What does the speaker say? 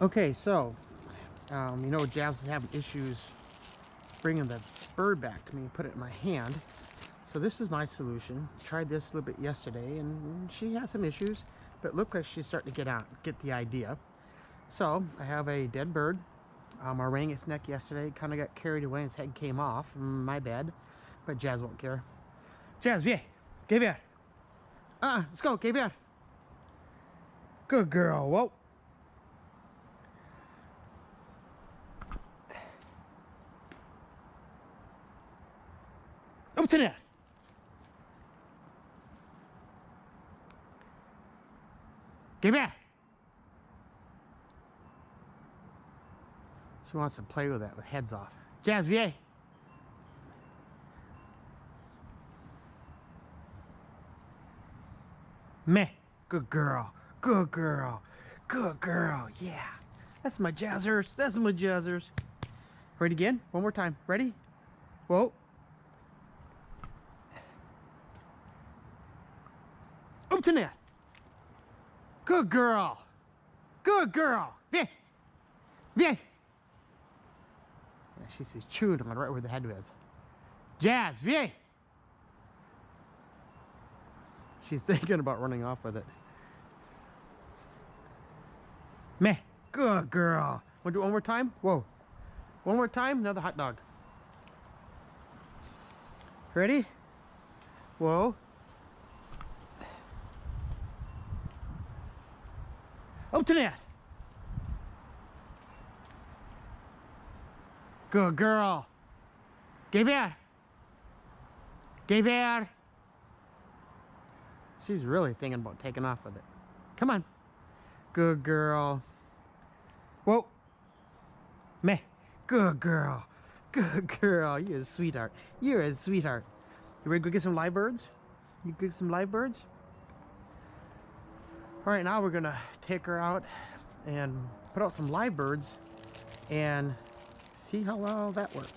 Okay, so, you know, Jazz is having issues bringing the bird back to me and put it in my hand. So this is my solution. Tried this a little bit yesterday, and she has some issues, but it looked like she's starting to get the idea. So I have a dead bird. I rang its neck yesterday. Kind of got carried away, and its head came off. My bad, but Jazz won't care. Jazz, viens, give here. Let's go, give here. Good girl. Whoa. Up to that. Give here. She wants to play with that with heads off. Jazz, viens. Meh. Good girl. Good girl. Good girl. Yeah. That's my Jazzers. That's my Jazzers. Ready again? One more time. Ready? Whoa. Up to net. Good girl. Good girl. Viens. Viens. Yeah, she's chewing him right where the head was. Jazz, viens. She's thinking about running off with it. Meh. Good girl. Want to do it one more time? Whoa. One more time. Another hot dog. Ready? Whoa. Up to that. Good girl. Give here. Give here. She's really thinking about taking off with it. Come on. Good girl. Whoa. Meh. Good girl. Good girl. You're a sweetheart. You're a sweetheart. You ready to go get some live birds? You get some live birds? All right, now we're gonna take her out and put out some live birds and see how well that works.